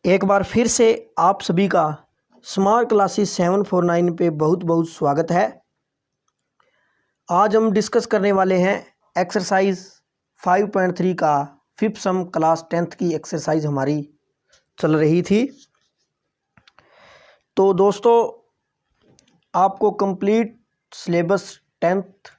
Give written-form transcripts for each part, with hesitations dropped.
एक बार फिर से आप सभी का स्मार्ट क्लासेस 749 पे बहुत बहुत स्वागत है। आज हम डिस्कस करने वाले हैं एक्सरसाइज 5.3 का फिफ्थ सम क्लास 10th की एक्सरसाइज हमारी चल रही थी। तो दोस्तों, आपको कंप्लीट सिलेबस 10th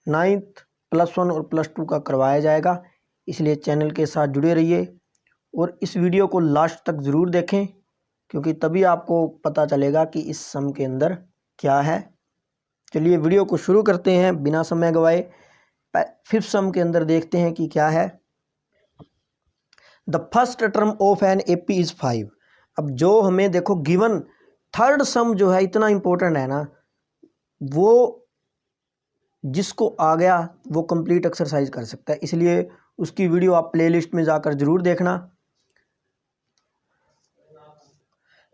9th +1 और +2 का करवाया जाएगा, इसलिए चैनल के साथ जुड़े रहिए और इस वीडियो को लास्ट तक ज़रूर देखें, क्योंकि तभी आपको पता चलेगा कि इस सम के अंदर क्या है। चलिए वीडियो को शुरू करते हैं बिना समय गवाए। फिफ्थ सम के अंदर देखते हैं कि क्या है। The first term of an AP is 5। अब जो हमें देखो गिवन थर्ड सम जो है इतना इम्पोर्टेंट है ना, वो जिसको आ गया वो कंप्लीट एक्सरसाइज कर सकता है, इसलिए उसकी वीडियो आप प्लेलिस्ट में जाकर ज़रूर देखना।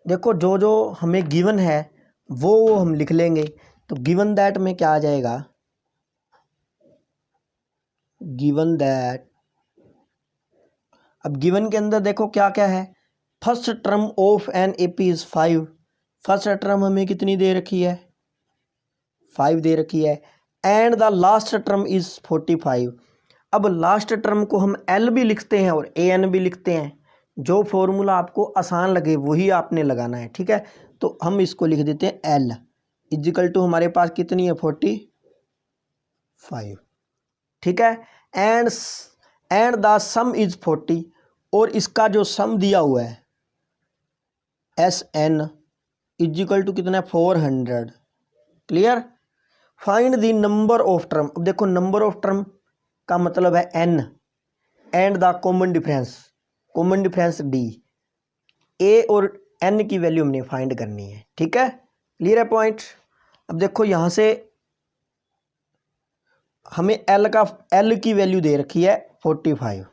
देखो जो जो हमें गिवन है वो हम लिख लेंगे। तो गिवन दैट में क्या आ जाएगा, गिवन दैट। अब गिवन के अंदर देखो क्या क्या है। First term of an AP is 5। First term हमें कितनी दे रखी है, 5 दे रखी है। And the last term is 45। अब लास्ट टर्म को हम एल भी लिखते हैं और ए एन भी लिखते हैं। जो फॉर्मूला आपको आसान लगे वही आपने लगाना है, ठीक है। तो हम इसको लिख देते हैं एल इजिकल टू हमारे पास कितनी है 45, ठीक है। एंड द सम इज 40, और इसका जो सम दिया हुआ है एस एन इजिकल टू कितना है 400। Clear. Find the number of term. अब देखो नंबर ऑफ टर्म का मतलब है n and the common difference d. A और एन की वैल्यू हमने फाइंड करनी है, ठीक है। क्लियर है पॉइंट। अब देखो यहाँ से हमें एल की वैल्यू दे रखी है 45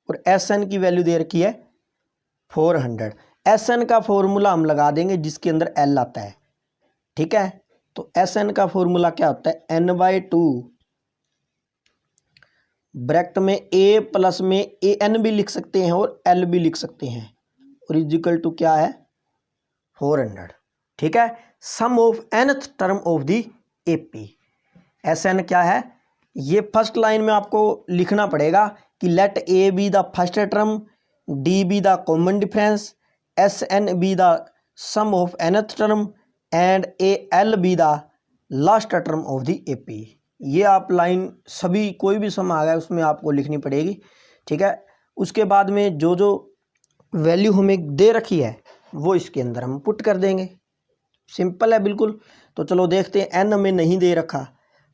और एस एन की वैल्यू दे रखी है 400। एस एन का फॉर्मूला हम लगा देंगे जिसके अंदर एल आता है, ठीक है। तो एस एन का फॉर्मूला क्या होता है, n/2 ब्रैकेट में ए प्लस में ए एन भी लिख सकते हैं और एल भी लिख सकते हैं, और इजिकल टू क्या है 400, ठीक है। Sum of nth term of the AP. S n क्या है, ये फर्स्ट लाइन में आपको लिखना पड़ेगा कि let a be the first term, d be the common difference, S n be the sum of nth term and a l be the last term of the AP. ये आप line सभी कोई भी सम आ गया उसमें आपको लिखनी पड़ेगी, ठीक है। उसके बाद में जो जो वैल्यू हमें दे रखी है वो इसके अंदर हम पुट कर देंगे। सिंपल है बिल्कुल। तो चलो देखते हैं। एन हमें नहीं दे रखा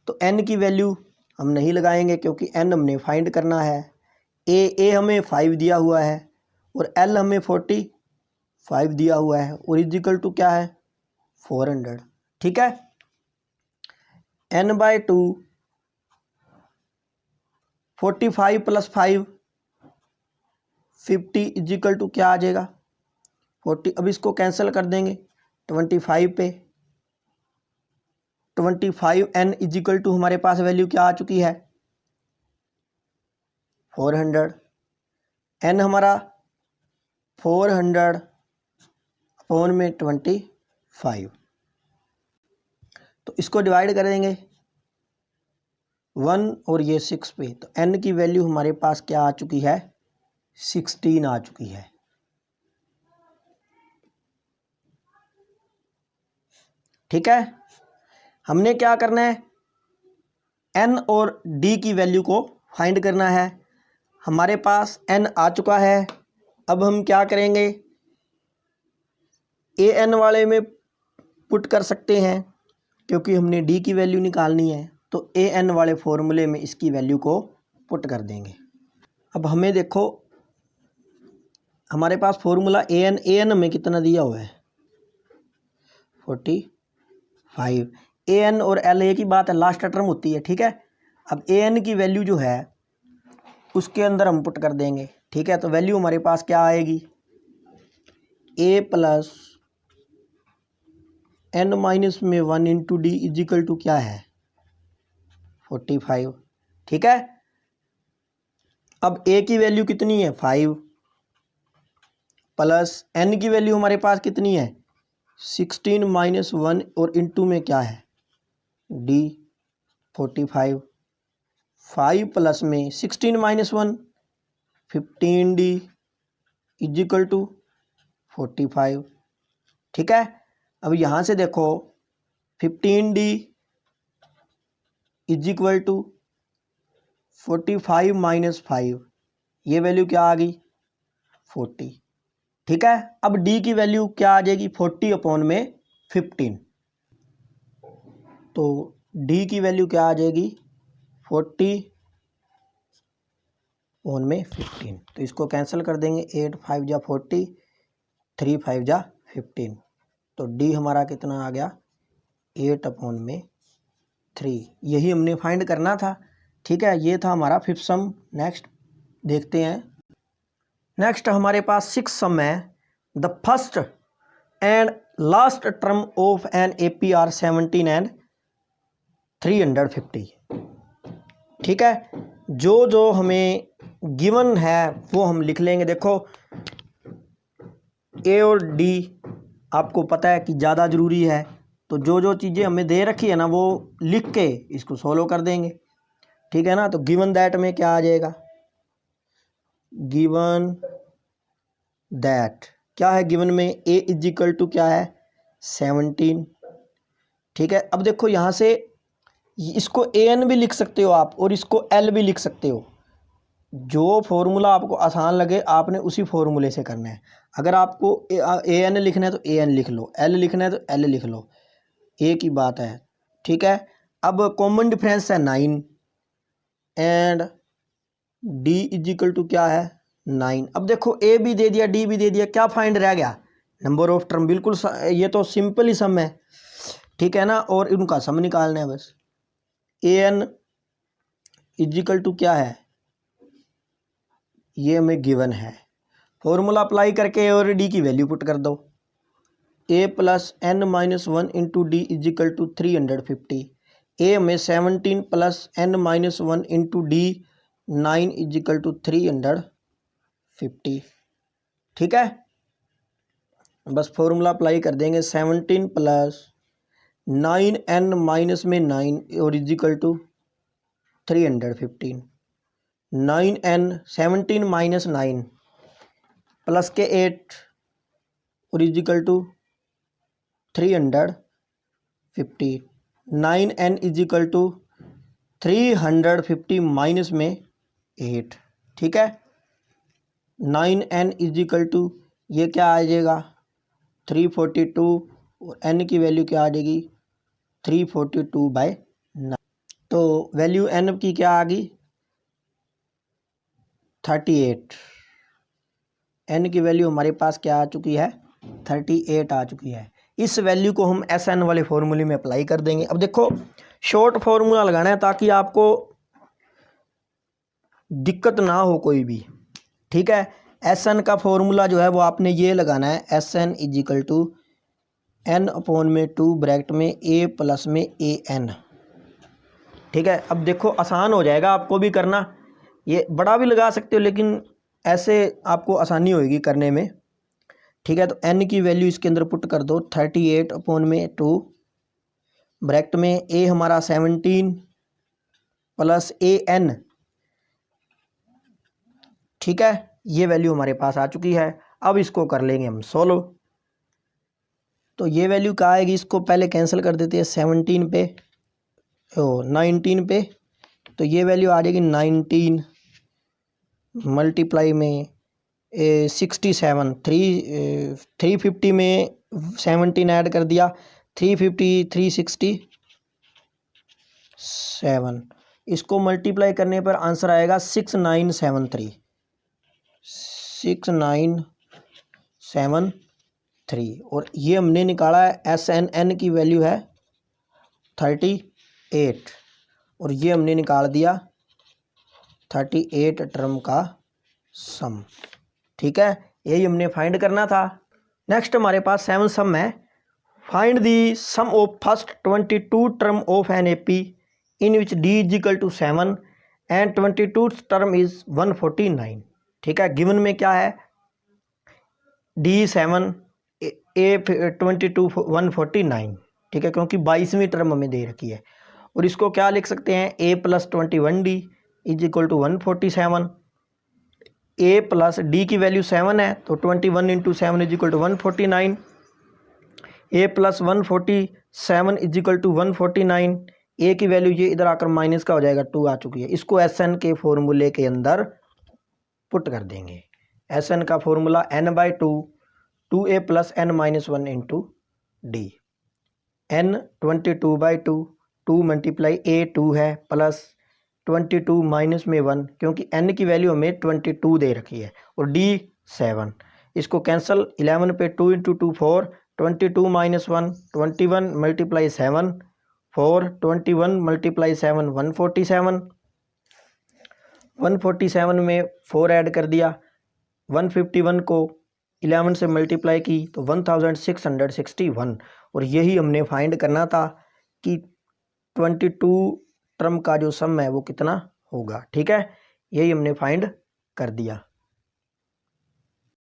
तो एन की वैल्यू हम नहीं लगाएंगे, क्योंकि एन हमने फाइंड करना है। ए हमें 5 दिया हुआ है और एल हमें 45 दिया हुआ है, और इजिकल टू क्या है 400, ठीक है। n/2 45 + 5 50 इजिकल टू क्या आ जाएगा 40। अब इसको कैंसिल कर देंगे 25 पे। 25 n इजिकल टू हमारे पास वैल्यू क्या आ चुकी है 400। n हमारा 400 अपॉन में 25, तो इसको डिवाइड कर देंगे 1 और ये 6 पे। तो n की वैल्यू हमारे पास क्या आ चुकी है 16 आ चुकी है, ठीक है। हमने क्या करना है, n और d की वैल्यू को फाइंड करना है। हमारे पास n आ चुका है। अब हम क्या करेंगे, ए एन वाले में पुट कर सकते हैं क्योंकि हमने d की वैल्यू निकालनी है। तो ए एन वाले फॉर्मूले में इसकी वैल्यू को पुट कर देंगे। अब हमें देखो हमारे पास फॉर्मूला ए एन हमें कितना दिया हुआ है 45। ए एन और एल ए की बात है, लास्ट टर्म होती है, ठीक है। अब ए एन की वैल्यू जो है उसके अंदर हम पुट कर देंगे, ठीक है। तो वैल्यू हमारे पास क्या आएगी ए प्लस n माइनस में 1 इंटू डी इजिकल टू क्या है 45, ठीक है। अब ए की वैल्यू कितनी है 5 प्लस n की वैल्यू हमारे पास कितनी है 16 माइनस 1 और इंटू में क्या है d 45 5 प्लस में 16 minus 1 15d is equal to 45। ठीक है, अब यहाँ से देखो 15d is equal to 45 minus 5, ये वैल्यू क्या आ गई 40। ठीक है, अब d की वैल्यू क्या आ जाएगी 40 अपॉन में 15, तो d की वैल्यू क्या आ जाएगी 40 अपॉन में 15, तो इसको कैंसिल कर देंगे 8 5 जा 40 3 5 जा 15, तो d हमारा कितना आ गया 8 अपॉन में 3, यही हमने फाइंड करना था। ठीक है, ये था हमारा 5th सम। नेक्स्ट देखते हैं। नेक्स्ट हमारे पास 6th सम है। The first and last term of an APR 17 and 350। ठीक है, जो हमें गिवन है वो हम लिख लेंगे। देखो ए और डी आपको पता है कि ज़्यादा ज़रूरी है, तो जो चीज़ें हमें दे रखी है ना वो लिख के इसको सोल्व कर देंगे। ठीक है ना, तो गिवन दैट में क्या आ जाएगा, गिवन दैट क्या है, गिवन में ए इज इक्वल टू क्या है 17। ठीक है, अब देखो यहाँ से इसको AN भी लिख सकते हो आप और इसको L भी लिख सकते हो। जो फॉर्मूला आपको आसान लगे आपने उसी फॉर्मूले से करना है। अगर आपको AN लिखना है तो AN लिख लो, L लिखना है तो L लिख लो, एक ही बात है। ठीक है, अब कॉमन डिफरेंस है 9 and D is equal to क्या है 9। अब देखो A भी दे दिया D भी दे दिया, क्या फाइंड रह गया नंबर ऑफ टर्म। बिल्कुल ये तो सिंपल ही सम है। ठीक है ना, और इनका सम निकालना है बस। AN इज इक्वल टू क्या है, ये हमें गिवन है, फॉर्मूला अप्लाई करके A और D की वैल्यू पुट कर दो। A plus n minus 1 into D is equal to 350। A में 17 plus n minus 1 into D 9 is equal to 350। ठीक है, बस फॉर्मूला अप्लाई कर देंगे। 17 प्लस 9n माइनस में 9 और is equal to 315। 9n 17 minus 9 plus के 8 और is equal to 350। 9n is equal to 350 minus में 8। ठीक है, 9n इज इक्वल टू ये क्या आ जाएगा 342 और n की वैल्यू क्या आ जाएगी 342/9। तो वैल्यू n की क्या आ गई 38। n की वैल्यू हमारे पास क्या आ चुकी है 38 आ चुकी है। इस वैल्यू को हम SN वाले फॉर्मूले में अप्लाई कर देंगे। अब देखो शॉर्ट फॉर्मूला लगाना है ताकि आपको दिक्कत ना हो कोई भी। ठीक है, SN का फॉर्मूला जो है वो आपने ये लगाना है, SN is equal to n upon में 2 ब्रैकेट में A प्लस में AN। ठीक है, अब देखो आसान हो जाएगा आपको भी करना, ये बड़ा भी लगा सकते हो लेकिन ऐसे आपको आसानी होगी करने में। ठीक है, तो n की वैल्यू इसके अंदर पुट कर दो 38 अपॉन में 2 ब्रैकेट में A हमारा 17 प्लस AN। ठीक है, ये वैल्यू हमारे पास आ चुकी है। अब इसको कर लेंगे हम सोल्व। तो ये वैल्यू क्या आएगी, इसको पहले कैंसिल कर देते हैं 17 पे 19 पे, तो ये वैल्यू आ जाएगी 19 मल्टीप्लाई में 67 350 में 17 ऐड कर दिया 350 367। इसको मल्टीप्लाई करने पर आंसर आएगा 6973 6973। और ये हमने निकाला है SN की वैल्यू है 38 और ये हमने निकाल दिया 38 टर्म का सम। ठीक है, यही हमने फाइंड करना था। नेक्स्ट हमारे पास 7th सम है। Find the sum of first 22 term of an AP in which D is equal to 7 and 22 term is 149। ठीक है, गिवन में क्या है D7 A22 149, ठीक है, क्योंकि 22वीं टर्म हमें दे रखी है। और इसको क्या लिख सकते हैं, A+21D is equal to 147। A plus D की वैल्यू 7 है तो 21 into 7 is equal to 149। A plus 147 is equal to 149। A की वैल्यू ये इधर आकर माइनस का हो जाएगा, 2 आ चुकी है। इसको SN के फॉर्मूले के अंदर पुट कर देंगे। SN का formula n/2 2A plus n minus 1 into D. n 22/2 2 multiply A 2 है प्लस 22 माइनस में 1, क्योंकि n की वैल्यू हमें 22 दे रखी है, और d 7। इसको कैंसिल, 11 पे 2 इंटू 2 4, 22 माइनस 1 21 मल्टीप्लाई 7 4, 21 मल्टीप्लाई 7 147। 147 में 4 ऐड कर दिया, 151 को 11 से मल्टीप्लाई की तो 1661। और यही हमने फाइंड करना था कि 22 टर्म का जो सम है वो कितना होगा। ठीक है, यही हमने फाइंड कर दिया।